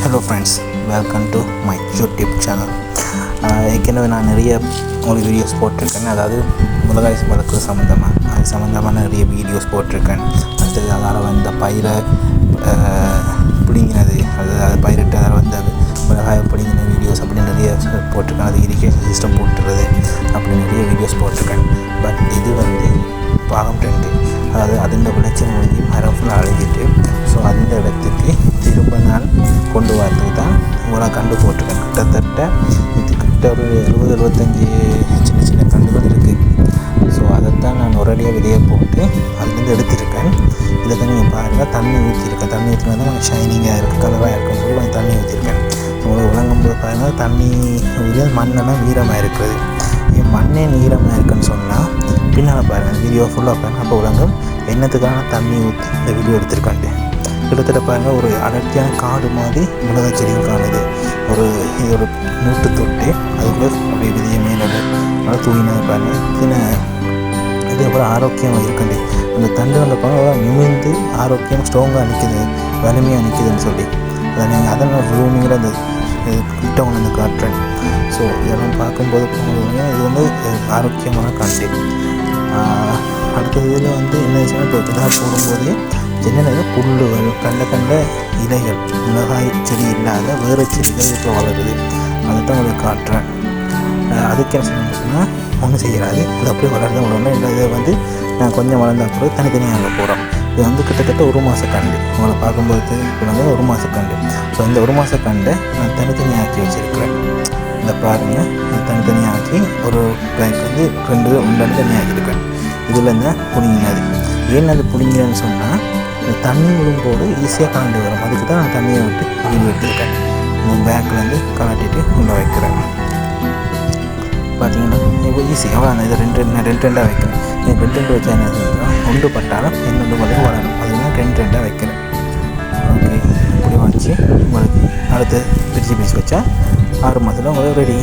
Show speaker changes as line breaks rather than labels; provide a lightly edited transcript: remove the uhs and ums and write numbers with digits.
Hello friends, welcome to my YouTube channel. ஏற்கனவே நான் நிறைய ஒரு வீடியோஸ் போட்டிருக்கேன். அதாவது மிளகாய் வளர்க்குறது அது சம்மந்தமான நிறைய வீடியோஸ் போட்டிருக்கேன். அடுத்தது அதால் வந்த பயிரை பிடிங்கினது, அது பயிரிட்டு அதில் வந்து மிளகாயை பிடிங்கின வீடியோஸ் அப்படி நிறைய போட்டிருக்கேன். அது இரிகேஷன் சிஸ்டம் போட்டுறது அப்படி நிறைய வீடியோஸ் போட்டிருக்கேன். பட் இது வந்து பாகம் 2, அதாவது அதில் விளைச்சல் மூழ்கி மரம் ஃபுல்லாக அழிஞ்சிட்டு, ஸோ அந்த இடத்துக்கு திரும்ப நான் கொண்டு வரதுக்கு தான் இவ்வளோ கண்டு போட்டிருக்கேன். கிட்டத்தட்ட இதுக்கிட்ட ஒரு 70-75 சின்ன சின்ன கண்டுகள் இருக்குது. ஸோ அதைத்தான் நான் ஒரடியாக விதையை போட்டு அதுலேருந்து எடுத்திருக்கேன். இதை தான் நீங்கள் பாருங்கள், தண்ணி ஊற்றிருக்கேன். தண்ணி ஊற்றினா தான் கொஞ்சம் ஷைனிங்காக இருக்குது, கலராக இருக்குன்னு சொல்லி கொஞ்சம் தண்ணி ஊற்றிருக்கேன். உங்களுக்கு விளங்கும்போது பாருங்கள், தண்ணி ஊற்றி மண்ணெல்லாம் ஈரமாக இருக்குது. மண்ணே ஈரமாக இருக்குன்னு சொன்னால் பின்னால் பாருங்கள், வீடியோ ஃபுல்லாக பாருங்கள். அப்போ விளங்கும் என்னத்துக்கான தண்ணி ஊற்றி இந்த வீடியோ எடுத்திருக்கான்ட்டு. கிட்டத்தட்ட பாருங்கள், ஒரு அடர்த்தியான காடு மாதிரி மிளகாய் செடிகள் காணுது. இது ஒரு மூட்டு தொட்டு அதுக்குள்ளே அப்படியே விதிய மேலே நல்லா தூங்கினது பாருங்கள். இது எவ்வளோ ஆரோக்கியமாக இருக்குண்டு. அந்த தண்டுகளை பாருங்கள் நிமிர்ந்து ஆரோக்கியம் ஸ்ட்ராங்காக நிற்கிது, வலிமையாக நிற்கிதுன்னு சொல்லி அதை நீங்கள் அதை நான் ஜூமிங்கில் அந்த கிட்ட ஒன்று வந்து காட்டுறேன். ஸோ இதெல்லாம் பார்க்கும்போது இது வந்து ஆரோக்கியமான கண்டென்ட். அடுத்த இதில் வந்து என்ன விஷயம், இப்போ இதாக போடும்போதே சின்ன புல்லுகள் கண்ட இலைகள், மிளகாய் செடி இல்லாத வேறு செடிகள் இப்போ வளருது. அதை தான் உங்களுக்கு காட்டுறேன். அதுக்கு என்ன சொன்னால் ஒன்றும் செய்யறாது, இது அப்படியே வளர்ந்து விடணும். இல்லை இதை வந்து நான் கொஞ்சம் வளர்ந்தால் கூட தனித்தனியாக அங்கே போகிறோம். இது வந்து கிட்டத்தட்ட 1 மாத கண்டு. உங்களை பார்க்கும்போது இப்போ வந்து 1 மாத கண்டு. ஸோ இந்த 1 மாத கண்டை நான் தனித்தனியாக ஆக்கி வச்சுருக்கிறேன். இந்த பாருங்கள், இது தனித்தனியாக ஆக்கி ஒரு பேக் வந்து 2 தனியாகிருக்கேன். இதில் இருந்தால் பிடிங்கினது. ஏன் அது பிடிங்கிறேன்னு சொன்னால், இந்த தண்ணி விழும்போது ஈஸியாக கலண்டு வரும். அதுக்கு தான் நான் தண்ணியை விட்டு வெளியே எடுத்துருக்கேன். இந்த பேக்கில் வந்து கலட்டிட்டு உள்ளே வைக்கிறேன். பார்த்தீங்கன்னா இப்போ ஈஸி எவ்வளோ அந்த இதை 2 வைக்கிறேன். இது 2 வச்சா என்ன செஞ்சுன்னா, ஒன்று பட்டாலும் இன்னொன்று மட்டும் வளரும். அதுதான் 2 வைக்கிறேன். ஓகே, இப்படி வச்சு உங்களுக்கு அடுத்து பிரித்து வச்சா 6 மாதத்தில் உங்களுக்கு ரெடி.